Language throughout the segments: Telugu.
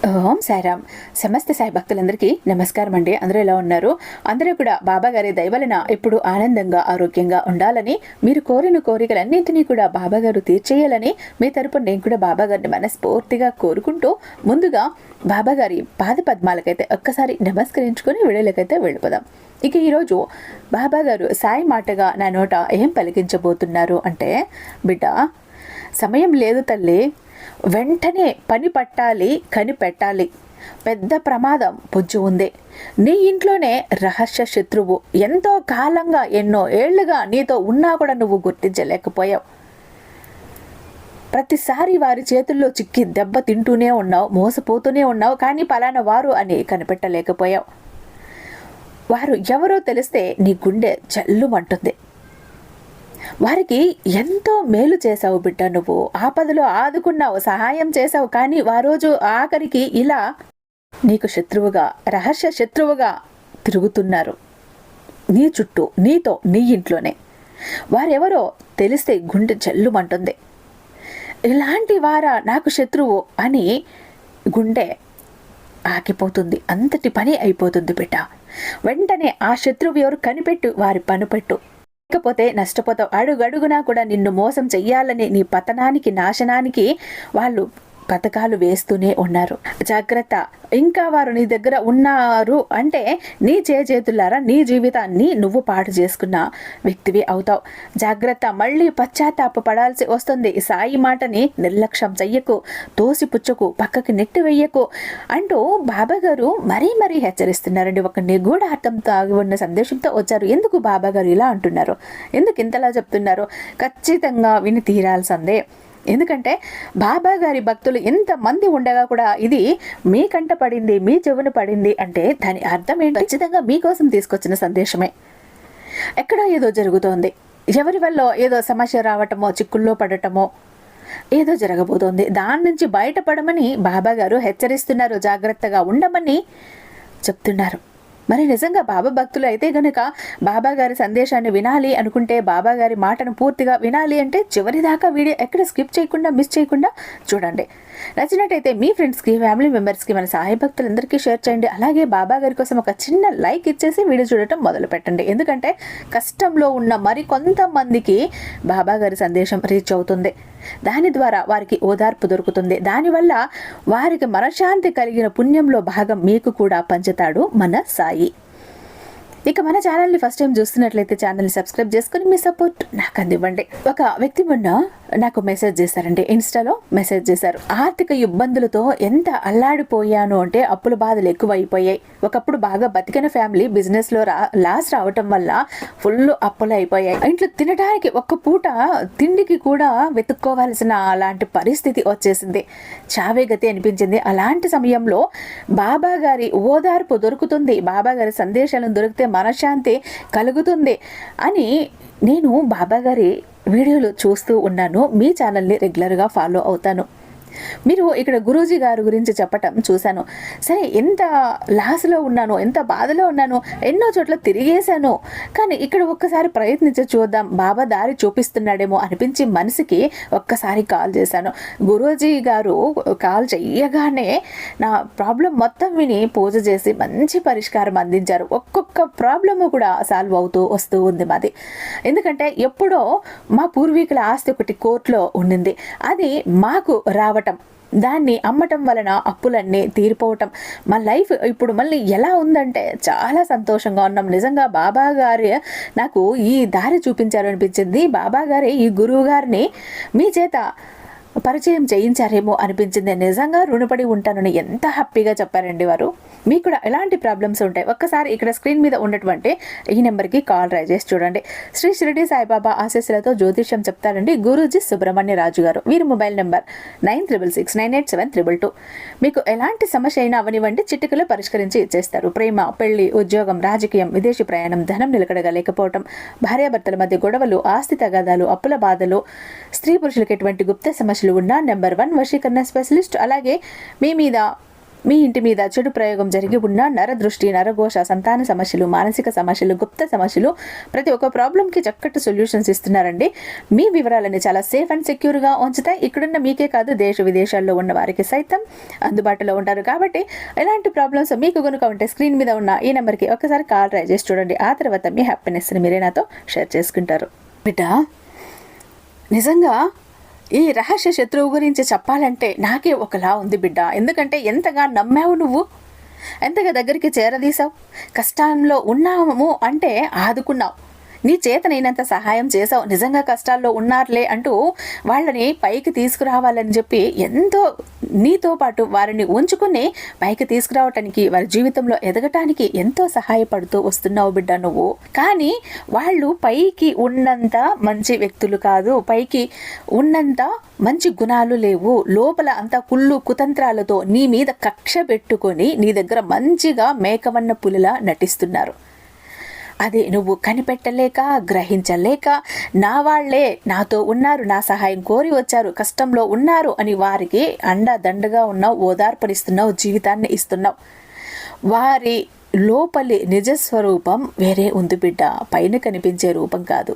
ఓం సాయిరామ్. సమస్త సాయి భక్తులందరికీ నమస్కారం అండి. అందరూ ఎలా ఉన్నారు? అందరూ కూడా బాబా గారి దయవలన ఇప్పుడు ఆనందంగా ఆరోగ్యంగా ఉండాలని, మీరు కోరిన కోరికలన్నింటినీ కూడా బాబా గారు తీర్చేయాలని మీ తరపున నేను కూడా బాబా గారిని మనస్ఫూర్తిగా కోరుకుంటూ ముందుగా బాబా గారి పాద పద్మాలకైతే ఒక్కసారి నమస్కరించుకొని వీడియోలకైతే వెళ్ళిపోదాం. ఇక ఈరోజు బాబా గారు సాయి మాటగా నా నోట ఏం పలికించబోతున్నారు అంటే, బిడ్డ సమయం లేదు తల్లి, వెంటనే పని పట్టాలి, కనిపెట్టాలి. పెద్ద ప్రమాదం పొంచి ఉంది. నీ ఇంట్లోనే రహస్య శత్రువు ఎంతో కాలంగా ఎన్నో ఏళ్లుగా నీతో ఉన్నా కూడా నువ్వు గుర్తించలేకపోయావు. ప్రతిసారి వారి చేతుల్లో చిక్కి దెబ్బ తింటూనే ఉన్నావు, మోసపోతూనే ఉన్నావు, కానీ పలానా వారు అని కనిపెట్టలేకపోయావు. వారు ఎవరో తెలిస్తే నీ గుండె జల్లుమంటుంది. వారికి ఎంతో మేలు చేశావు బిడ్డ, నువ్వు ఆపదలో ఆదుకున్నావు, సహాయం చేశావు, కానీ వారోజు ఆఖరికి ఇలా నీకు శత్రువుగా, రహస్య శత్రువుగా తిరుగుతున్నారు నీ చుట్టూ, నీతో, నీ ఇంట్లోనే. వారెవరో తెలిస్తే గుండె జల్లుమంటుంది. ఇలాంటి వారా నాకు శత్రువు అని గుండె ఆగిపోతుంది, అంతటి పని అయిపోతుంది బిడ్డ. వెంటనే ఆ శత్రువు ఎవరు కనిపెట్టు, వారి పని పెట్టు, లేకపోతే నష్టపోతావు. అడుగడుగునా కూడా నిన్ను మోసం చెయ్యాలని, నీ పతనానికి, నాశనానికి వాళ్ళు పథకాలు వేస్తూనే ఉన్నారు. జాగ్రత్త. ఇంకా వారు నీ దగ్గర ఉన్నారు అంటే నీ చేతులారా నీ జీవితాన్ని నువ్వు పాడు చేసుకున్న వ్యక్తివి అవుతావు. జాగ్రత్త. మళ్ళీ పశ్చాత్తాప పడాల్సి వస్తుంది. సాయి మాటని నిర్లక్ష్యం చెయ్యకు, తోసిపుచ్చకు, పక్కకి నెట్టి వెయ్యకు అంటూ బాబా గారు మరీ హెచ్చరిస్తున్నారండి. ఒక నిగూఢ అర్థం తాగి ఉన్న సందేశంతో వచ్చారు. ఎందుకు బాబా గారు ఇలా అంటున్నారు, ఎందుకు ఇంతలా చెప్తున్నారు? ఖచ్చితంగా విని తీరాల్సిందే. ఎందుకంటే బాబా గారి భక్తులు ఎంతమంది ఉండగా కూడా ఇది మీ కంట పడింది, మీ చెవున పడింది అంటే దాని అర్థం ఏంటి? ఖచ్చితంగా మీకోసం తీసుకొచ్చిన సందేశమే. ఎక్కడో ఏదో జరుగుతోంది, ఎవరి వల్ల ఏదో సమస్య రావటమో, చిక్కుల్లో పడటమో ఏదో జరగబోతోంది. దాని నుంచి బయటపడమని బాబా గారు హెచ్చరిస్తున్నారు, జాగ్రత్తగా ఉండమని చెప్తున్నారు. మరి నిజంగా బాబా భక్తులు అయితే గనుక బాబా గారి సందేశాన్ని వినాలి అనుకుంటే, బాబా గారి మాటను పూర్తిగా వినాలి అంటే చివరి దాకా వీడియో ఎక్కడ స్కిప్ చేయకుండా, మిస్ చేయకుండా చూడండి. నచ్చినట్టయితే మీ ఫ్రెండ్స్కి, ఫ్యామిలీ మెంబర్స్కి, మన సాయి భక్తులందరికీ షేర్ చేయండి. అలాగే బాబా గారి కోసం ఒక చిన్న లైక్ ఇచ్చేసి వీడియో చూడటం మొదలు పెట్టండి. ఎందుకంటే కష్టంలో ఉన్న మరి కొంతమందికి బాబా గారి సందేశం రీచ్ అవుతుంది. దాని ద్వారా వారికి ఓదార్పు దొరుకుతుంది. దానివల్ల వారికి మనశ్శాంతి కలిగిన పుణ్యంలో భాగం మీకు కూడా పంచుతాడు మన సాయి. ఇక మన ఛానల్ని ఫస్ట్ టైం చూస్తున్నట్లయితే ఛానల్ని సబ్స్క్రైబ్ చేసుకుని మీ సపోర్ట్ నాకు అందివ్వండి. ఒక వ్యక్తి మొన్న నాకు మెసేజ్ చేశారండి, ఇన్స్టాలో మెసేజ్ చేశారు. ఆర్థిక ఇబ్బందులతో ఎంత అల్లాడిపోయాను అంటే అప్పుల బాధలు ఎక్కువైపోయాయి. ఒకప్పుడు బాగా బతికిన ఫ్యామిలీ బిజినెస్లో లాస్ రావటం వల్ల ఫుల్ అప్పులు అయిపోయాయి. ఇంట్లో తినడానికి ఒక్క పూట తిండికి కూడా వెతుక్కోవాల్సిన అలాంటి పరిస్థితి వచ్చేసింది. చావే గతి అనిపించింది. అలాంటి సమయంలో బాబా గారి ఓదార్పు దొరుకుతుంది, బాబా గారి సందేశాలను దొరికితే మనశ్శాంతి కలుగుతుంది అని నేను బాబా గారి వీడియోలు చూస్తూ ఉన్నాను. మీ ఛానల్ని రెగ్యులర్గా ఫాలో అవుతాను. మీరు ఇక్కడ గురూజీ గారి గురించి చెప్పటం చూశాను. సరే, ఎంత లాస్లో ఉన్నాను, ఎంత బాధలో ఉన్నాను, ఎన్నో చోట్ల తిరిగేశాను, కానీ ఇక్కడ ఒక్కసారి ప్రయత్నించి చూద్దాం, బాబా దారి చూపిస్తున్నాడేమో అనిపించి మనసుకి ఒక్కసారి కాల్ చేశాను. గురూజీ గారు కాల్ చెయ్యగానే నా ప్రాబ్లం మొత్తం విని పూజ చేసి మంచి పరిష్కారం అందించారు. ఒక్కొక్క ప్రాబ్లము కూడా సాల్వ్ అవుతూ వస్తూ ఉంది మాది. ఎందుకంటే ఎప్పుడో మా పూర్వీకుల ఆస్తి ఒకటి కోర్టులో ఉండింది, అది మాకు రావటం, దాన్ని అమ్మటం వలన అప్పులన్నీ తీరిపోవటం, మా లైఫ్ ఇప్పుడు మళ్ళీ ఎలా ఉందంటే చాలా సంతోషంగా ఉన్నాం. నిజంగా బాబా గారి నాకు ఈ దారి చూపించారు అనిపించింది. బాబా గారి ఈ గురువు గారిని మీ చేత పరిచయం చేయించారేమో అనిపించింది. నిజంగా రుణపడి ఉంటానని ఎంత హ్యాపీగా చెప్పారండి వారు. మీకు కూడా ఎలాంటి ప్రాబ్లమ్స్ ఉంటాయి, ఒక్కసారి ఇక్కడ స్క్రీన్ మీద ఉన్నటువంటి ఈ నెంబర్కి కాల్ ట్రై చేసి చూడండి. శ్రీ షిరిడి సాయిబాబా ఆశీస్సులతో జ్యోతిష్యం చెప్తారండి గురూజీ సుబ్రహ్మణ్య రాజు గారు. వీరి మొబైల్ నెంబర్ 96698732. మీకు ఎలాంటి సమస్య అయినా అవనివ్వండి, చిటికలో పరిష్కరించి ఇచ్చేస్తారు. ప్రేమ, పెళ్లి, ఉద్యోగం, రాజకీయం, విదేశీ ప్రయాణం, ధనం నిలకడగా లేకపోవటం, భార్యాభర్తల మధ్య గొడవలు, ఆస్తి తగాదాలు, అప్పుల బాధలు, స్త్రీ పురుషులకు ఎటువంటి గుప్త సమస్యలు ఉన్నా నెంబర్ 1 వశీకరణ స్పెషలిస్ట్. అలాగే మీ మీద మీ ఇంటి మీద చెడు ప్రయోగం జరిగి ఉన్న నరదృష్టి, నరఘోష, సంతాన సమస్యలు, మానసిక సమస్యలు, గుప్త సమస్యలు, ప్రతి ఒక్క ప్రాబ్లంకి చక్కటి సొల్యూషన్స్ ఇస్తున్నారండి. మీ వివరాలని చాలా సేఫ్ అండ్ సెక్యూర్గా ఉంచుతాయి. ఇక్కడున్న మీకే కాదు, దేశ విదేశాల్లో ఉన్న వారికి సైతం అందుబాటులో ఉంటారు. కాబట్టి ఎలాంటి ప్రాబ్లమ్స్ మీకు కనుక ఉంటే స్క్రీన్ మీద ఉన్న ఈ నెంబర్కి ఒకసారి కాల్ ట్రై చేసి చూడండి. ఆ తర్వాత మీ హ్యాపీనెస్ని మీరే నాతో షేర్ చేసుకుంటారు. బిడ్డ, నిజంగా ఈ రహస్య శత్రువు గురించి చెప్పాలంటే నాకే ఒకలా ఉంది బిడ్డ. ఎందుకంటే ఎంతగా నమ్మావు నువ్వు, ఎంతగా దగ్గరికి చేరదీశావు, కష్టంలో ఉన్నాము అంటే ఆదుకున్నావు, నీ చేతనైనంత సహాయం చేసావు. నిజంగా కష్టాల్లో ఉన్నారులే అంటూ వాళ్ళని పైకి తీసుకురావాలని చెప్పి ఎంతో నీతో పాటు వారిని ఉంచుకుని పైకి తీసుకురావటానికి, వారి జీవితంలో ఎదగటానికి ఎంతో సహాయపడుతూ వస్తున్నావు బిడ్డ నువ్వు. కానీ వాళ్ళు పైకి ఉన్నంత మంచి వ్యక్తులు కాదు, పైకి ఉన్నంత మంచి గుణాలు లేవు. లోపల అంతా కుళ్ళు కుతంత్రాలతో నీ మీద కక్ష పెట్టుకొని నీ దగ్గర మంచిగా మేకవన్న పులిలా నటిస్తున్నారు. అది నువ్వు కనిపెట్టలేక, గ్రహించలేక, నా వాళ్లే నాతో ఉన్నారు, నా సహాయం కోరి వచ్చారు, కష్టంలో ఉన్నారు అని వారికి అండదండగా ఉన్నావు, ఓదార్పనిస్తున్నావు, జీవితాన్ని ఇస్తున్నావు. వారి లోపలి నిజస్వరూపం వేరే ఉంది బిడ్డ, పైన కనిపించే రూపం కాదు.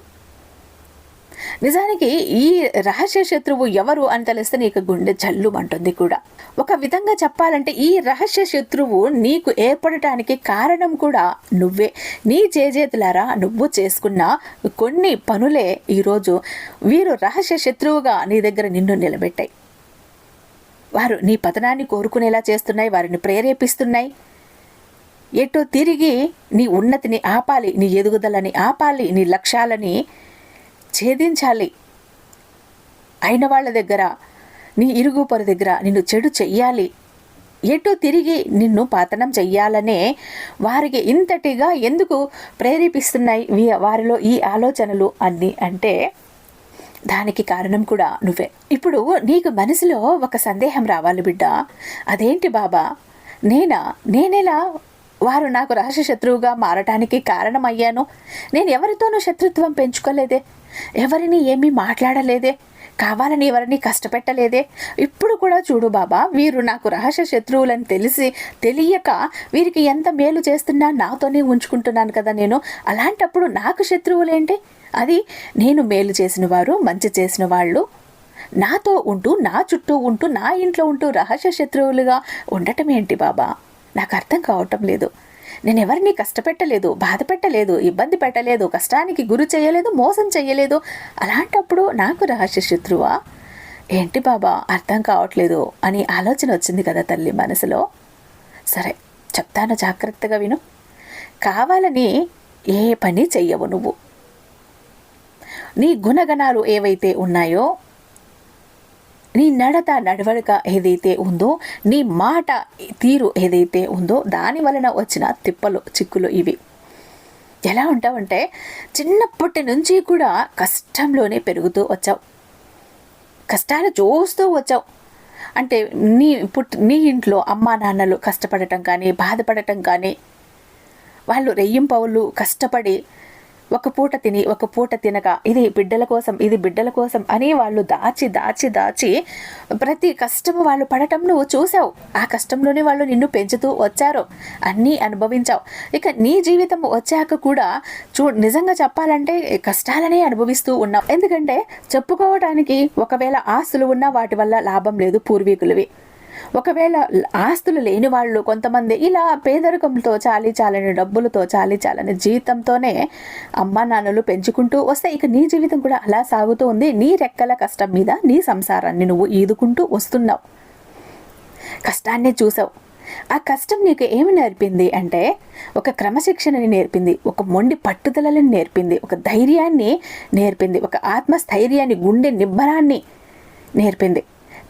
నిజానికి ఈ రహస్య శత్రువు ఎవరు అని తెలిస్తే నీకు గుండె జల్లుమంటుంది కూడా. ఒక విధంగా చెప్పాలంటే ఈ రహస్య శత్రువు నీకు ఏర్పడటానికి కారణం కూడా నువ్వే. నీ చేజేతులారా నువ్వు చేసుకున్న కొన్ని పనులే ఈరోజు వీరు రహస్య శత్రువుగా నీ దగ్గర నిన్ను నిలబెట్టాయి. వారు నీ పతనాన్ని కోరుకునేలా చేస్తున్నాయి, వారిని ప్రేరేపిస్తున్నాయి. ఎటో తిరిగి నీ ఉన్నతిని ఆపాలి, నీ ఎదుగుదలని ఆపాలి, నీ లక్ష్యాలని ఛేదించాలి. అయిన వాళ్ళ దగ్గర, నీ ఇరుగు పొరు దగ్గర నిన్ను చెడు చెయ్యాలి, ఎటు తిరిగి నిన్ను పతనం చెయ్యాలనే వారికి ఇంతటిగా ఎందుకు ప్రేరేపిస్తున్నాయి వారిలో ఈ ఆలోచనలు అన్నీ అంటే దానికి కారణం కూడా నువ్వే. ఇప్పుడు నీకు మనసులో ఒక సందేహం రావాలి బిడ్డ. అదేంటి బాబా, నేనెలా వారు నాకు రహస్య శత్రువుగా మారటానికి కారణమయ్యాను? నేను ఎవరితోనూ శత్రుత్వం పెంచుకోలేదే, ఎవరిని ఏమీ మాట్లాడలేదే, కావాలని ఎవరిని కష్టపెట్టలేదే. ఇప్పుడు కూడా చూడు బాబా, వీరు నాకు రహస్య శత్రువులని తెలియక వీరికి ఎంత మేలు చేస్తున్నా నాతోనే ఉంచుకుంటున్నాను కదా నేను. అలాంటప్పుడు నాకు శత్రువులేంటి? అది నేను మేలు చేసిన వారు, మంచి చేసిన వాళ్ళు నాతో ఉంటూ, నా చుట్టూ ఉంటూ, నా ఇంట్లో ఉంటూ రహస్య శత్రువులుగా ఉండటం ఏంటి బాబా? నాకు అర్థం కావటం లేదు. నేను ఎవరిని కష్టపెట్టలేదు, బాధ పెట్టలేదు, ఇబ్బంది పెట్టలేదు, కష్టానికి గురి చేయలేదు, మోసం చేయలేదు. అలాంటప్పుడు నాకు రహస్య శత్రువా ఏంటి బాబా? అర్థం కావట్లేదు అని ఆలోచన వచ్చింది కదా తల్లి మనసులో. సరే చెప్తాను, జాగ్రత్తగా విను. కావాలని ఏ పని చెయ్యవు నువ్వు. నీ గుణగణాలు ఏవైతే ఉన్నాయో, నీ నడత నడవడిక ఏదైతే ఉందో, నీ మాట తీరు ఏదైతే ఉందో, దాని వలన వచ్చిన తిప్పలు చిక్కులు ఇవి. ఎలా ఉంటావంటే చిన్నప్పటి నుంచి కూడా కష్టంలోనే పెరుగుతూ వచ్చావు, కష్టాలు చూస్తూ వచ్చావు. అంటే నీ ఇంట్లో అమ్మా నాన్నలు కష్టపడటం కానీ, బాధపడటం కానీ, వాళ్ళు రెయ్యింపవులు కష్టపడి ఒక పూట తిని ఒక పూట తినక ఇది బిడ్డల కోసం అని వాళ్ళు దాచి ప్రతి కష్టము వాళ్ళు పడటం నువ్వు చూసావు. ఆ కష్టంలోనే వాళ్ళు నిన్ను పెంచుతూ వచ్చారు, అన్నీ అనుభవించావు. ఇక నీ జీవితం వచ్చాక కూడా నిజంగా చెప్పాలంటే కష్టాలనే అనుభవిస్తూ ఉన్నావు. ఎందుకంటే చెప్పుకోవడానికి ఒకవేళ ఆస్తులు ఉన్నా వాటి వల్ల లాభం లేదు, పూర్వీకులవి. ఒకవేళ ఆస్తులు లేని వాళ్ళు కొంతమంది ఇలా పేదరికంతో చాలని డబ్బులతో చాలని జీవితంతోనే అమ్మా నాన్నలు పెంచుకుంటూ వస్తే ఇక నీ జీవితం కూడా అలా సాగుతూ ఉంది. నీ రెక్కల కష్టం మీద నీ సంసారాన్ని నువ్వు ఈదుకుంటూ వస్తున్నావు, కష్టాన్ని చూసావు. ఆ కష్టం నీకు ఏమి నేర్పింది అంటే ఒక క్రమశిక్షణని నేర్పింది, ఒక మొండి పట్టుదలని నేర్పింది, ఒక ధైర్యాన్ని నేర్పింది, ఒక ఆత్మస్థైర్యాన్ని, గుండె నిబ్బరాన్ని నేర్పింది.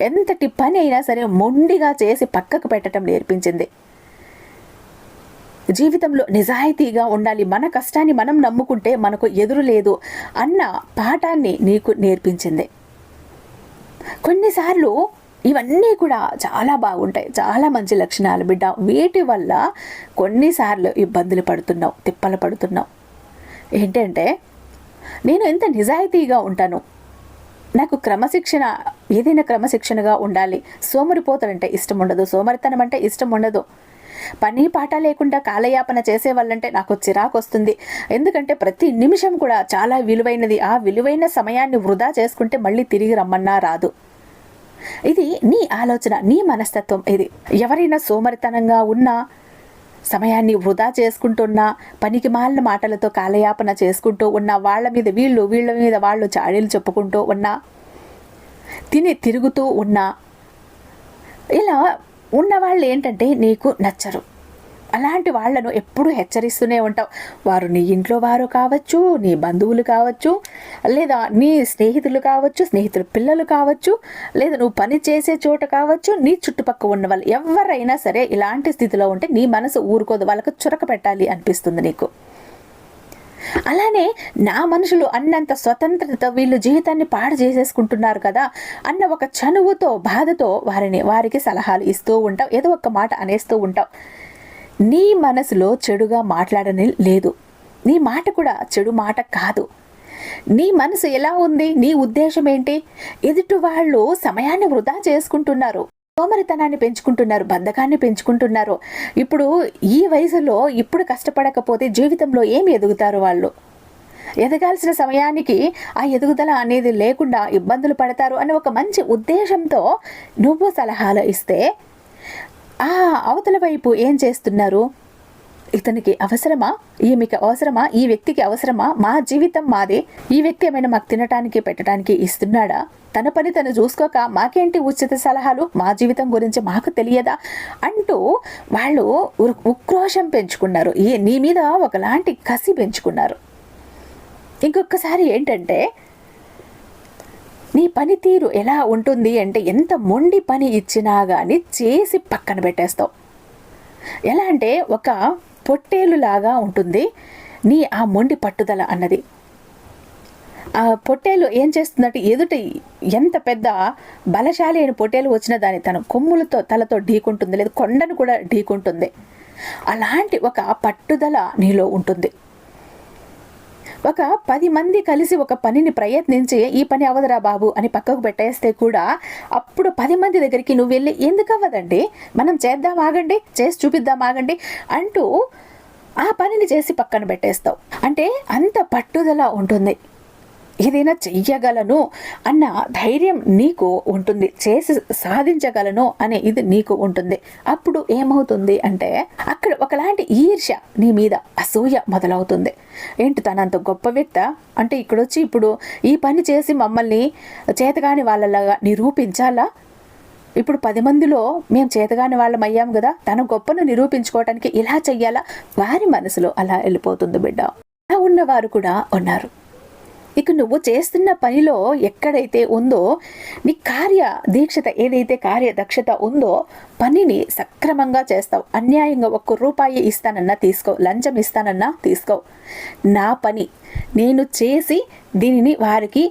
ఎంతటి పని అయినా సరే మొండిగా చేసి పక్కకు పెట్టడం నేర్పించింది. జీవితంలో నిజాయితీగా ఉండాలి, మన కష్టాన్ని మనం నమ్ముకుంటే మనకు ఎదురు లేదు అన్న పాఠాన్ని నీకు నేర్పించింది. కొన్నిసార్లు ఇవన్నీ కూడా చాలా బాగుంటాయి, చాలా మంచి లక్షణాలు బిడ్డ. వీటి వల్ల కొన్నిసార్లు ఇబ్బందులు పడుతున్నావు, తిప్పలు పడుతున్నావు. ఏంటంటే నేను ఎంత నిజాయితీగా ఉంటాను, నాకు క్రమశిక్షణ, ఏదైనా క్రమశిక్షణగా ఉండాలి. సోమరిపోతలంటే ఇష్టం ఉండదు, సోమరితనం అంటే ఇష్టం ఉండదు. పని పాట లేకుండా కాలయాపన చేసేవాళ్ళంటే నాకు చిరాకు వస్తుంది. ఎందుకంటే ప్రతి నిమిషం కూడా చాలా విలువైనది. ఆ విలువైన సమయాన్ని వృధా చేసుకుంటే మళ్ళీ తిరిగి రమ్మన్నా రాదు. ఇది నీ ఆలోచన, నీ మనస్తత్వం. ఇది ఎవరైనా సోమరితనంగా ఉన్నా, సమయాన్ని వృధా చేసుకుంటున్నా, పనికి మాలిన మాటలతో కాలయాపన చేసుకుంటూ ఉన్న వాళ్ళ మీద వీళ్ళు, వీళ్ళ మీద వాళ్ళు చాడీలు చెప్పుకుంటూ ఉన్నా, తిని తిరుగుతూ ఉన్నా, ఇలా ఉన్నవాళ్ళు ఏంటంటే నీకు నచ్చరు. అలాంటి వాళ్లను ఎప్పుడూ హెచ్చరిస్తూనే ఉంటావు. వారు నీ ఇంట్లో వారు కావచ్చు, నీ బంధువులు కావచ్చు, లేదా నీ స్నేహితులు కావచ్చు, స్నేహితుల పిల్లలు కావచ్చు, లేదా నువ్వు పని చేసే చోట కావచ్చు, నీ చుట్టుపక్కల ఉన్న వాళ్ళు ఎవరైనా సరే ఇలాంటి స్థితిలో ఉంటే నీ మనసు ఊరుకోదు. వాళ్ళకు చురక పెట్టాలి అనిపిస్తుంది నీకు. అలానే నా మనుషులు అన్నంత స్వతంత్రత వీళ్ళు జీవితాన్ని పాడు చేసేసుకుంటున్నారు కదా అన్న ఒక చనువుతో, బాధతో వారికి సలహాలు ఇస్తూ ఉంటావు. ఏదో ఒక మాట అనేస్తూ ఉంటావు. నీ మనసులో చెడుగా మాట్లాడని లేదు. నీ మాట కూడా చెడు మాట కాదు. నీ మనసు ఎలా ఉంది, నీ ఉద్దేశం ఏంటి? ఎదుటి వాళ్ళు సమయాన్ని వృధా చేసుకుంటున్నారు, సోమరితనాన్ని పెంచుకుంటున్నారు, బద్ధకాన్ని పెంచుకుంటున్నారు. ఇప్పుడు ఈ వయసులో ఇప్పుడు కష్టపడకపోతే జీవితంలో ఏమి ఎదుగుతారు వాళ్ళు? ఎదగాల్సిన సమయానికి ఆ ఎదుగుదల అనేది లేకుండా ఇబ్బందులు పడతారు అని ఒక మంచి ఉద్దేశంతో నువ్వు సలహాలు ఇస్తే ఆ అవతల వైపు ఏం చేస్తున్నారు? ఇతనికి అవసరమా, ఈమెకి అవసరమా, ఈ వ్యక్తికి అవసరమా, మా జీవితం మాదే, ఈ వ్యక్తి ఏమైనా మాకు తినటానికి పెట్టడానికి ఇస్తున్నాడా? తన పని తను చూసుకోక మాకేంటి ఉచిత సలహాలు, మా జీవితం గురించి మాకు తెలియదా అంటూ వాళ్ళు ఉక్రోషం పెంచుకున్నారు. నీ మీద ఒకలాంటి కసి పెంచుకున్నారు. ఇంకొకసారి ఏంటంటే నీ పనితీరు ఎలా ఉంటుంది అంటే ఎంత మొండి పని ఇచ్చినా కానీ చేసి పక్కన పెట్టేస్తావు. ఎలా అంటే ఒక పొట్టేలులాగా ఉంటుంది నీ ఆ మొండి పట్టుదల అన్నది. ఆ పొట్టేలు ఏం చేస్తుందంటే ఎదుటి ఎంత పెద్ద బలశాలి అయిన పొట్టేలు వచ్చినా దాన్ని తన కొమ్ములతో తలతో ఢీకుంటుంది, లేదా కొండను కూడా ఢీకుంటుంది. అలాంటి ఒక పట్టుదల నీలో ఉంటుంది. ఒక 10 మంది కలిసి ఒక పనిని ప్రయత్నించి ఈ పని అవదరా బాబు అని పక్కకు పెట్టేస్తే కూడా అప్పుడు 10 మంది దగ్గరికి నువ్వు వెళ్ళి ఎందుకు అవ్వదండి, మనం చేద్దాం ఆగండి, చేసి చూపిద్దాం ఆగండి అంటూ ఆ పనిని చేసి పక్కన పెట్టేస్తావు. అంటే అంత పట్టుదల ఉంటుంది. ఏదైనా చెయ్యగలను అన్న ధైర్యం నీకు ఉంటుంది, చేసి సాధించగలను అనే ఇది నీకు ఉంటుంది. అప్పుడు ఏమవుతుంది అంటే అక్కడ ఒకలాంటి ఈర్ష్య, నీ మీద అసూయ మొదలవుతుంది. ఏంటి తనంత గొప్ప వ్యక్త అంటే ఇక్కడొచ్చి ఇప్పుడు ఈ పని చేసి మమ్మల్ని చేతగాని వాళ్ళలాగా నిరూపించాలా? ఇప్పుడు 10 మందిలో మేము చేతగాని వాళ్ళం అయ్యాం కదా, తన గొప్పను నిరూపించుకోవటానికి ఇలా చెయ్యాలా? వారి మనసులో అలా వెళ్ళిపోతుంది బిడ్డ. అలా ఉన్నవారు కూడా ఉన్నారు. ఇక నువ్వు చేస్తున్న పనిలో ఎక్కడైతే ఉందో నీ కార్య దీక్షత, ఏదైతే కార్యదక్షత ఉందో పనిని సక్రమంగా చేస్తావు. అన్యాయంగా 1 రూపాయి ఇస్తానన్నా తీసుకో, లంచం ఇస్తానన్నా తీసుకో. నా పని నేను చేసి దీనిని వారికి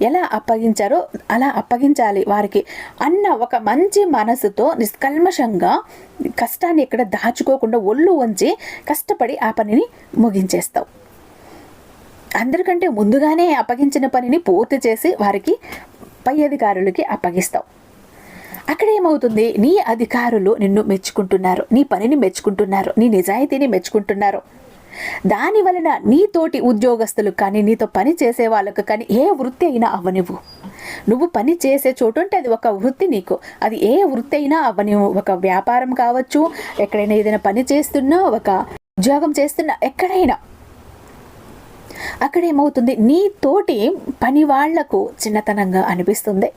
ఎలా అప్పగించారో అలా అప్పగించాలి వారికి అన్న ఒక మంచి మనసుతో నిష్కల్మషంగా కష్టాన్ని ఎక్కడ దాచుకోకుండా ఒళ్ళు వంచి కష్టపడి ఆ పనిని ముగించేస్తావు. అందరికంటే ముందుగానే అప్పగించిన పనిని పూర్తి చేసి వారికి పై అధికారులకి అప్పగిస్తావు. అక్కడ ఏమవుతుంది? నీ అధికారులు నిన్ను మెచ్చుకుంటున్నారు, నీ పనిని మెచ్చుకుంటున్నారు, నీ నిజాయితీని మెచ్చుకుంటున్నారు. దాని వలన నీతోటి ఉద్యోగస్తులు కానీ, నీతో పని చేసే వాళ్ళకు కానీ, ఏ వృత్తి అయినా అవ్వనివ్వు. నువ్వు పని చేసే చోటు అంటే అది ఒక వృత్తి నీకు, అది ఏ వృత్తి అయినా అవ్వనివ్వు. ఒక వ్యాపారం కావచ్చు, ఎక్కడైనా ఏదైనా పని చేస్తున్నా, ఒక ఉద్యోగం చేస్తున్నా, ఎక్కడైనా అక్కడేమవుతుంది? నీ తోటి పని వాళ్లకు చిన్నతనంగా అనిపిస్తుంది.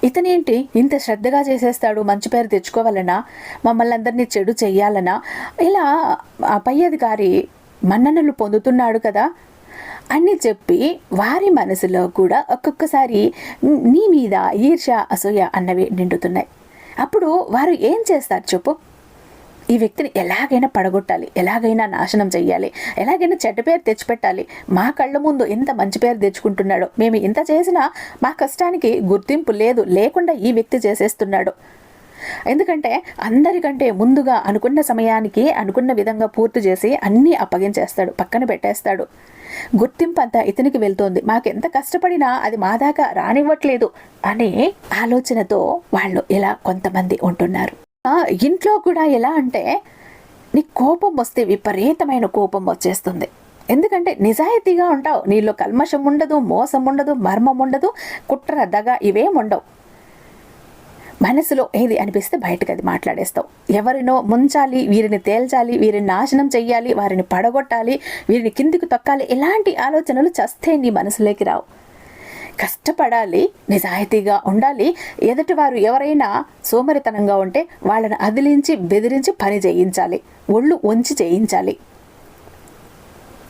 ఇతనేంటి ఇంత శ్రద్ధగా చేసేస్తాడు, మంచి పేరు తెచ్చుకోవాలనా, మమ్మల్ని అందరినీ చెడు చెయ్యాలనా, ఇలా ఆ పై అధికారి మన్ననలు పొందుతున్నాడు కదా అని చెప్పి వారి మనసులో కూడా ఒక్కొక్కసారి నీ మీద ఈర్ష్య, అసూయ అన్నవి నిండుతున్నాయి. అప్పుడు వారు ఏం చేస్తారు చెప్పు? ఈ వ్యక్తిని ఎలాగైనా పడగొట్టాలి, ఎలాగైనా నాశనం చెయ్యాలి, ఎలాగైనా చెడ్డ పేరు తెచ్చిపెట్టాలి. మా కళ్ళ ముందు ఎంత మంచి పేరు తెచ్చుకుంటున్నాడో, మేము ఇంత చేసినా మా కష్టానికి గుర్తింపు లేదు, లేకుండా ఈ వ్యక్తి చేసేస్తున్నాడు. ఎందుకంటే అందరికంటే ముందుగా అనుకున్న సమయానికి అనుకున్న విధంగా పూర్తి చేసి అన్నీ అప్పగించేస్తాడు, పక్కన పెట్టేస్తాడు. గుర్తింపు అంతా ఇతనికి వెళ్తోంది, మాకెంత కష్టపడినా అది మా దాకా రానివ్వట్లేదు అనే ఆలోచనతో వాళ్ళు ఇలా కొంతమంది ఉంటున్నారు. ఇంట్లో కూడా ఎలా అంటే నీ కోపం వస్తే విపరీతమైన కోపం వచ్చేస్తుంది. ఎందుకంటే నిజాయితీగా ఉంటావు, నీలో కల్మషం ఉండదు, మోసం ఉండదు, మర్మం ఉండదు, కుట్ర దగ ఇవేం ఉండవు. మనసులో ఏది అనిపిస్తే బయటకు అది మాట్లాడేస్తావు. ఎవరినో ముంచాలి, వీరిని తేల్చాలి, వీరిని నాశనం చెయ్యాలి, వారిని పడగొట్టాలి, వీరిని కిందికి తొక్కాలి, ఇలాంటి ఆలోచనలు చస్తే నీ మనసులోకి రావు. కష్టపడాలి, నిజాయితీగా ఉండాలి. ఎదుటి వారు ఎవరైనా సోమరితనంగా ఉంటే వాళ్ళని అదిలించి బెదిరించి పని చేయించాలి, ఒళ్ళు వంచి చేయించాలి.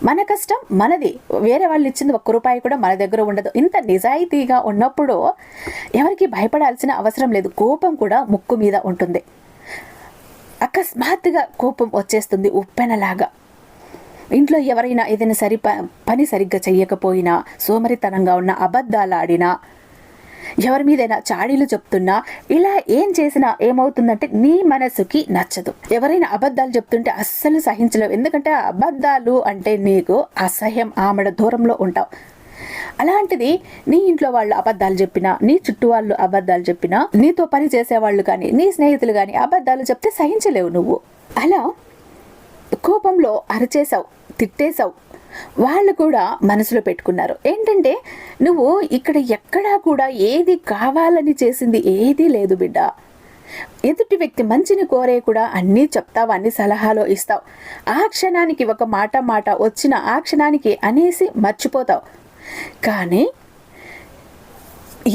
మన కష్టం మనది, వేరే వాళ్ళు ఇచ్చింది ఒక్క రూపాయి కూడా మన దగ్గర ఉండదు. ఇంత నిజాయితీగా ఉన్నప్పుడు ఎవరికి భయపడాల్సిన అవసరం లేదు. కోపం కూడా ముక్కు మీద ఉంటుంది. అకస్మాత్తుగా కోపం వచ్చేస్తుంది ఉప్పెనలాగా. ఇంట్లో ఎవరైనా ఏదైనా పని సరిగ్గా చెయ్యకపోయినా, సోమరితనంగా ఉన్న, అబద్ధాలు ఆడినా, ఎవరి మీదైనా చాడీలు చెప్తున్నా, ఇలా ఏం చేసినా ఏమవుతుందంటే నీ మనసుకి నచ్చదు. ఎవరైనా అబద్ధాలు చెప్తుంటే అస్సలు సహించలేవు. ఎందుకంటే అబద్ధాలు అంటే నీకు అసహ్యం, ఆమెడ దూరంలో ఉంటావు. అలాంటిది నీ ఇంట్లో వాళ్ళు అబద్ధాలు చెప్పినా, నీ చుట్టూ వాళ్ళు అబద్ధాలు చెప్పినా, నీతో పని చేసేవాళ్ళు కానీ, నీ స్నేహితులు కానీ అబద్ధాలు చెప్తే సహించలేవు నువ్వు. అలా కోపంలో అరిచేసావు, తిట్టేశావు. వాళ్ళు కూడా మనసులో పెట్టుకున్నారు ఏంటంటే నువ్వు ఇక్కడ ఎక్కడా కూడా ఏది కావాలని చేసింది ఏదీ లేదు బిడ్డ. ఎదుటి వ్యక్తి మంచిని కోరే కూడా అన్నీ చెప్తావు, అన్ని సలహాలు ఇస్తావు. ఆ క్షణానికి ఒక మాట వచ్చిన ఆ క్షణానికి అనేసి మర్చిపోతావు. కానీ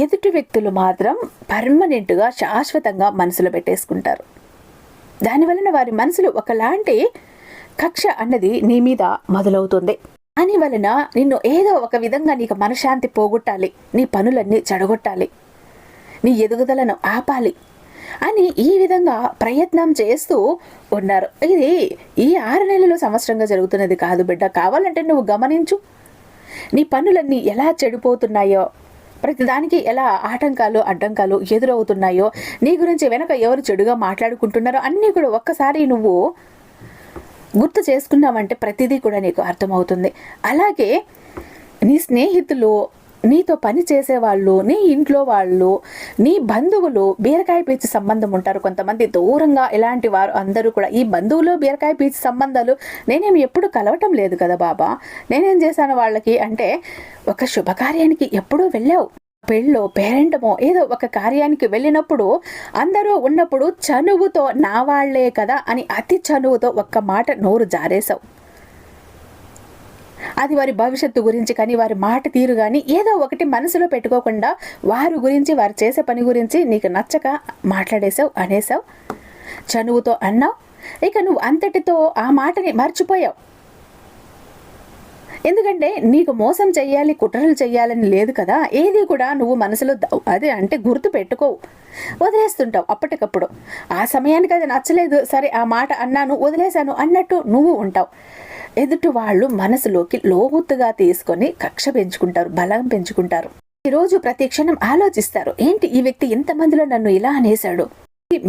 ఎదుటి వ్యక్తులు మాత్రం పర్మనెంట్గా, శాశ్వతంగా మనసులో పెట్టేసుకుంటారు. దానివలన వారి మనసులో ఒకలాంటి కక్ష అన్నది నీ మీద మొదలవుతుంది. దాని వలన నిన్ను ఏదో ఒక విధంగా నీకు మనశ్శాంతి పోగొట్టాలి, నీ పనులన్నీ చెడగొట్టాలి, నీ ఎదుగుదలను ఆపాలి అని ఈ విధంగా ప్రయత్నం చేస్తూ ఉన్నారు. ఇది ఈ 6 నెలలు సంవత్సరంగా జరుగుతున్నది కాదు బిడ్డ. కావాలంటే నువ్వు గమనించు, నీ పనులన్నీ ఎలా చెడిపోతున్నాయో, ప్రతిదానికి ఎలా ఆటంకాలు అడ్డంకాలు ఎదురవుతున్నాయో, నీ గురించి వెనక ఎవరు చెడుగా మాట్లాడుకుంటున్నారో అన్నీ కూడా ఒక్కసారి నువ్వు గుర్తు చేసుకున్నావంటే ప్రతిదీ కూడా నీకు అర్థమవుతుంది. అలాగే నీ స్నేహితులు, నీతో పని చేసేవాళ్ళు, నీ ఇంట్లో వాళ్ళు, నీ బంధువులు బీరకాయ పీచు సంబంధం ఉంటారు కొంతమంది దూరంగా. ఇలాంటి వారు అందరూ కూడా ఈ బంధువులు బీరకాయ పీచు సంబంధాలు నేనేమి ఎప్పుడు కలవటం లేదు కదా బాబా, నేనేం చేశాను వాళ్ళకి అంటే, ఒక శుభకార్యానికి ఎప్పుడూ వెళ్ళావు, పెళ్ళో పేరెంటమో ఏదో ఒక కార్యానికి వెళ్ళినప్పుడు అందరూ ఉన్నప్పుడు చనువుతో నా వాళ్లే కదా అని అతి చనువుతో ఒక్క మాట నోరు జారేశావు. అది వారి భవిష్యత్తు గురించి కానీ, వారి మాట తీరు కానీ ఏదో ఒకటి మనసులో పెట్టుకోకుండా వారి గురించి, వారు చేసే పని గురించి నీకు నచ్చక మాట్లాడేశావు, అనేసావు, చనువుతో అన్నావు. ఇక నువ్వు అంతటితో ఆ మాటని మర్చిపోయావు. ఎందుకంటే నీకు మోసం చెయ్యాలి, కుట్రలు చెయ్యాలని లేదు కదా. ఏది కూడా నువ్వు మనసులో అదే అంటే గుర్తు పెట్టుకోవు, వదిలేస్తుంటావు అప్పటికప్పుడు. ఆ సమయానికి అది నచ్చలేదు, సరే ఆ మాట అన్నాను, వదిలేశాను అన్నట్టు నువ్వు ఉంటావు. ఎదుటి వాళ్ళు మనసులోకి లోతుగా తీసుకొని కక్ష పెంచుకుంటారు, బలం పెంచుకుంటారు. ఈరోజు ప్రతి క్షణం ఆలోచిస్తారు, ఏంటి ఈ వ్యక్తి ఇంతమందిలో నన్ను ఇలా అనేశాడు.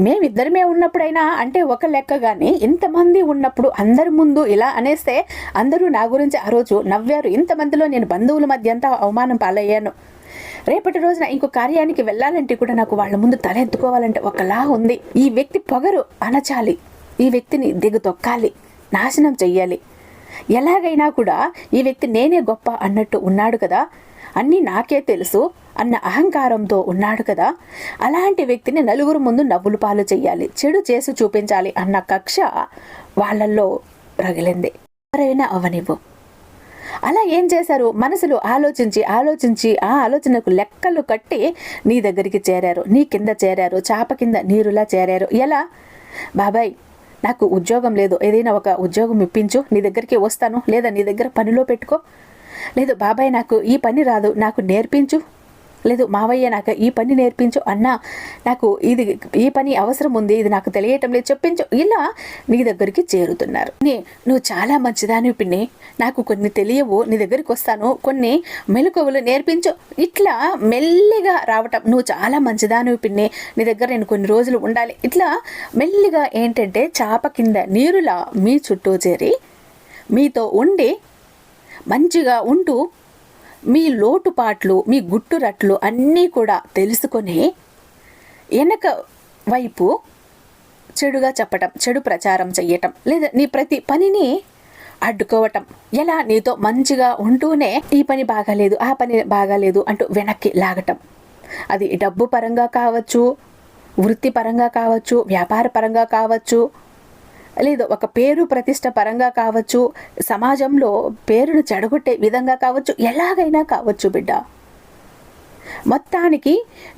మేమిద్దరమే ఉన్నప్పుడైనా అంటే ఒక లెక్క, కానీ ఇంతమంది ఉన్నప్పుడు అందరి ముందు ఇలా అనేస్తే అందరూ నా గురించి ఆ రోజు నవ్వారు. ఇంతమందిలో నేను బంధువుల మధ్య అంతా అవమానం పాలయ్యాను. రేపటి రోజున ఇంకో కార్యానికి వెళ్ళాలంటే కూడా నాకు వాళ్ళ ముందు తలెత్తుకోవాలంటే ఒకలా ఉంది. ఈ వ్యక్తి పొగరు అణచాలి, ఈ వ్యక్తిని దిగుతొక్కాలి, నాశనం చెయ్యాలి. ఎలాగైనా కూడా ఈ వ్యక్తి నేనే గొప్ప అన్నట్టు ఉన్నాడు కదా, అన్నీ నాకే తెలుసు అన్న అహంకారంతో ఉన్నాడు కదా, అలాంటి వ్యక్తిని నలుగురు ముందు నవ్వులు పాలు చెయ్యాలి, చెడు చేసి చూపించాలి అన్న కక్ష వాళ్ళల్లో రగిలింది. ఎవరైనా అవనివ్వు. అలా ఏం చేశారు, మనసులో ఆలోచించి ఆలోచించి ఆ ఆలోచనకు లెక్కలు కట్టి నీ దగ్గరికి చేరారు, నీ కింద చేరారు, చాప కింద నీరులా చేరారు. ఎలా? బాబాయ్ నాకు ఉద్యోగం లేదు, ఏదైనా ఒక ఉద్యోగం ఇప్పించు, నీ దగ్గరికి వస్తాను, లేదా నీ దగ్గర పనిలో పెట్టుకో. లేదు బాబాయ్ నాకు ఈ పని రాదు, నాకు నేర్పించు, లేదు మావయ్య నాకు ఈ పని నేర్పించు, అన్నా నాకు ఈ పని అవసరం ఉంది, ఇది నాకు తెలియటం లేదు చెప్పించు, ఇలా నీ దగ్గరికి చేరుతున్నారు. నువ్వు చాలా మంచిదాని పిన్ని, నాకు కొన్ని తెలియవు, నీ దగ్గరికి వస్తాను, కొన్ని మెలకువలు నేర్పించు, ఇట్లా మెల్లిగా రావటం. నువ్వు చాలా మంచిదాని పిన్ని, నీ దగ్గర నేను కొన్ని రోజులు ఉండాలి, ఇట్లా మెల్లిగా ఏంటంటే చాప కింద నీరులా మీ చుట్టూ చేరి మీతో ఉండి మంచిగా ఉంటూ మీ లోటుపాట్లు, మీ గుట్టురట్లు అన్నీ కూడా తెలుసుకొని వెనక వైపు చెడుగా చెప్పటం, చెడు ప్రచారం చెయ్యటం, లేదా నీ ప్రతి పనిని అడ్డుకోవటం. ఎలా? నీతో మంచిగా ఉంటూనే ఈ పని బాగాలేదు, ఆ పని బాగాలేదు అంటూ వెనక్కి లాగటం. అది డబ్బు పరంగా కావచ్చు, వృత్తిపరంగా కావచ్చు, వ్యాపార పరంగా కావచ్చు, లేదు ఒక పేరు ప్రతిష్ట పరంగా కావచ్చు, సమాజంలో పేరును చెడగొట్టే విధంగా కావచ్చు, ఎలాగైనా కావచ్చు బిడ్డ. మొత్తానికి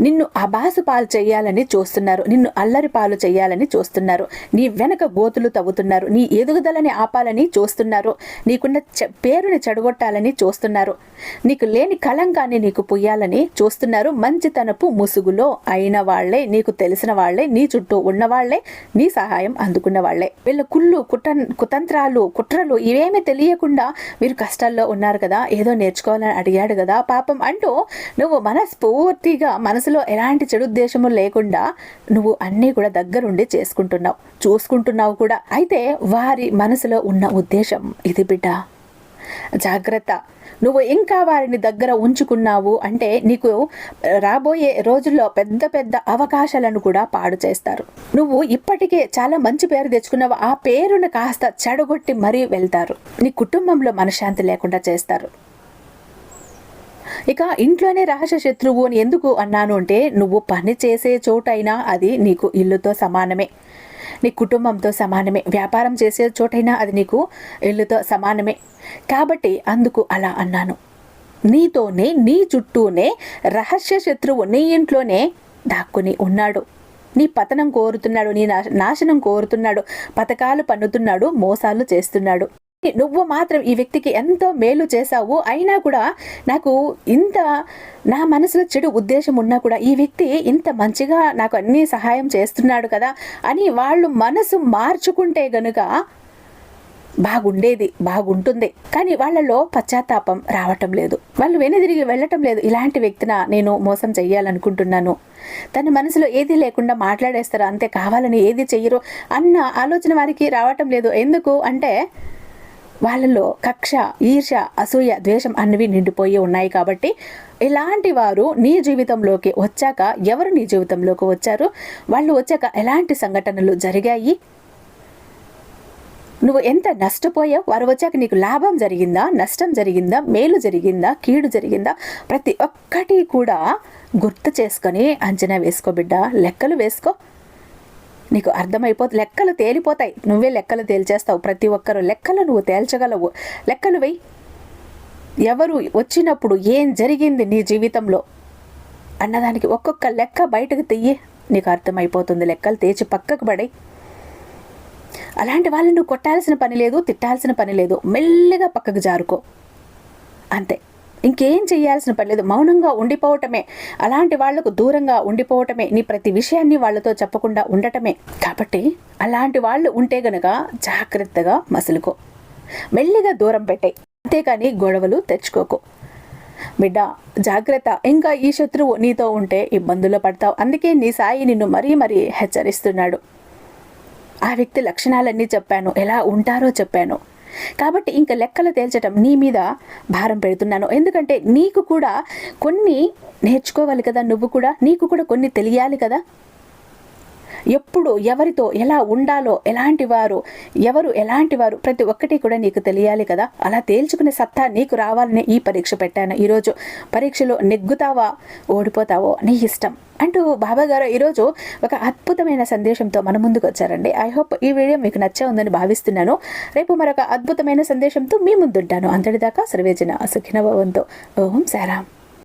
నిన్ను అబాసు పాలు చేయాలని చూస్తున్నారు, నిన్ను అల్లరి పాలు చేయాలని చూస్తున్నారు, నీ వెనక గోతులు తవ్వుతున్నారు, నీ ఎదుగుదలని ఆపాలని చూస్తున్నారు, నీకున్న పేరుని చెడగొట్టాలని చూస్తున్నారు, నీకు లేని కళంకాన్ని నీకు పుయ్యాలని చూస్తున్నారు. మంచితనపు ముసుగులో అయిన వాళ్లే, నీకు తెలిసిన వాళ్లే, నీ చుట్టూ ఉన్నవాళ్లే, నీ సహాయం అందుకున్న వాళ్లే. వీళ్ళ కుతంత్రాలు, కుట్రలు ఇవేమీ తెలియకుండా మీరు కష్టాల్లో ఉన్నారు కదా, ఏదో నేర్చుకోవాలని అడిగాడు కదా పాపం అంటూ నువ్వు మనస్ఫూర్తిగా మనసులో ఎలాంటి చెడు ఉద్దేశము లేకుండా నువ్వు అన్నీ కూడా దగ్గరుండి చూసుకుంటున్నావు కూడా. అయితే వారి మనసులో ఉన్న ఉద్దేశం ఇది బిడ్డ, జాగ్రత్త. నువ్వు ఇంకా వారిని దగ్గర ఉంచుకున్నావు అంటే నీకు రాబోయే రోజుల్లో పెద్ద పెద్ద అవకాశాలను కూడా పాడు చేస్తారు. నువ్వు ఇప్పటికే చాలా మంచి పేరు తెచ్చుకున్నావు, ఆ పేరును కాస్త చెడగొట్టి మరీ వెళ్తారు. నీ కుటుంబంలో మనశ్శాంతి లేకుండా చేస్తారు. ఇక ఇంట్లోనే రహస్య శత్రువు అని ఎందుకు అన్నాను అంటే, నువ్వు పని చేసే చోటైనా అది నీకు ఇల్లుతో సమానమే, నీ కుటుంబంతో సమానమే, వ్యాపారం చేసే చోటైనా అది నీకు ఇల్లుతో సమానమే. కాబట్టి అందుకు అలా అన్నాను. నీతోనే, నీ చుట్టూనే రహస్య శత్రువు నీ ఇంట్లోనే దాక్కుని ఉన్నాడు. నీ పతనం కోరుతున్నాడు, నీ నాశనం కోరుతున్నాడు, పథకాలు పన్నుతున్నాడు, మోసాలు చేస్తున్నాడు. నువ్వు మాత్రం ఈ వ్యక్తికి ఎంతో మేలు చేశావు, అయినా కూడా నాకు ఇంత నా మనసులో చెడు ఉద్దేశం ఉన్నా కూడా ఈ వ్యక్తి ఇంత మంచిగా నాకు అన్ని సహాయం చేస్తున్నాడు కదా అని వాళ్ళు మనసు మార్చుకుంటే గనుక బాగుంటుంది. కానీ వాళ్ళలో పశ్చాత్తాపం రావటం లేదు, వాళ్ళు వెనుదిరిగి వెళ్ళటం లేదు. ఇలాంటి వ్యక్తిన నేను మోసం చెయ్యాలనుకుంటున్నాను, తన మనసులో ఏది లేకుండా మాట్లాడేస్తారు అంతే, కావాలని ఏది చెయ్యరు అన్న ఆలోచన వారికి రావటం లేదు. ఎందుకు అంటే వాళ్ళలో కక్ష, ఈర్ష, అసూయ, ద్వేషం అన్నవి నిండిపోయి ఉన్నాయి. కాబట్టి ఇలాంటి వారు నీ జీవితంలోకి వచ్చాక, ఎవరు నీ జీవితంలోకి వచ్చారు, వాళ్ళు వచ్చాక ఎలాంటి సంఘటనలు జరిగాయి, నువ్వు ఎంత నష్టపోయావు, వారు వచ్చాక నీకు లాభం జరిగిందా, నష్టం జరిగిందా, మేలు జరిగిందా, కీడు జరిగిందా, ప్రతి ఒక్కటి కూడా గుర్తు చేసుకొని అంచనా వేసుకో బిడ్డ, లెక్కలు వేసుకో. నీకు అర్థమైపోతుంది, లెక్కలు తేలిపోతాయి, నువ్వే లెక్కలు తేల్చేస్తావు. ప్రతి ఒక్కరు లెక్కలు నువ్వు తేల్చగలవు, లెక్కలు వెయ్యి. ఎవరు వచ్చినప్పుడు ఏం జరిగింది నీ జీవితంలో అన్నదానికి ఒక్కొక్క లెక్క బయటకు తెయ్యి, నీకు అర్థమైపోతుంది. లెక్కలు తేచి పక్కకు పడే. అలాంటి వాళ్ళని నువ్వు కొట్టాల్సిన పని లేదు, తిట్టాల్సిన పని లేదు, మెల్లిగా పక్కకు జారుకో అంతే. ఇంకేం చేయాల్సిన పని లేదు, మౌనంగా ఉండిపోవటమే, అలాంటి వాళ్లకు దూరంగా ఉండిపోవటమే, నీ ప్రతి విషయాన్ని వాళ్లతో చెప్పకుండా ఉండటమే. కాబట్టి అలాంటి వాళ్ళు ఉంటే గనక జాగ్రత్తగా మసులుకో, మెల్లిగా దూరం పెట్టే, అంతేకాని గొడవలు తెచ్చుకోకు బిడ్డ. జాగ్రత్త, ఇంకా ఈ శత్రువు నీతో ఉంటే ఇబ్బందుల్లో పడతావు. అందుకే నీ సాయి నిన్ను మరీ హెచ్చరిస్తున్నాడు. ఆ వ్యక్తి లక్షణాలన్నీ చెప్పాను, ఎలా ఉంటారో చెప్పాను. కాబట్టి ఇంకా లెక్కలు తేల్చటం నీ మీద భారం పెడుతున్నాను. ఎందుకంటే నీకు కూడా కొన్ని నేర్చుకోవాలి కదా, నువ్వు కూడా, నీకు కూడా కొన్ని తెలియాలి కదా. ఎప్పుడు ఎవరితో ఎలా ఉండాలో, ఎలాంటి వారు ప్రతి ఒక్కటి కూడా నీకు తెలియాలి కదా. అలా తేల్చుకునే సత్తా నీకు రావాలని ఈ పరీక్ష పెట్టాను. ఈరోజు పరీక్షలో నెగ్గుతావా, ఓడిపోతావో నీ ఇష్టం అంటూ బాబాగారు ఈరోజు ఒక అద్భుతమైన సందేశంతో మన ముందుకు వచ్చారండి. ఐ హోప్ ఈ వీడియో మీకు నచ్చే ఉందని భావిస్తున్నాను. రేపు మరొక అద్భుతమైన సందేశంతో మీ ముందుంటాను. అంతటిదాకా సర్వేజన సుఖినో భవంతు. ఓం సాయిరామ్.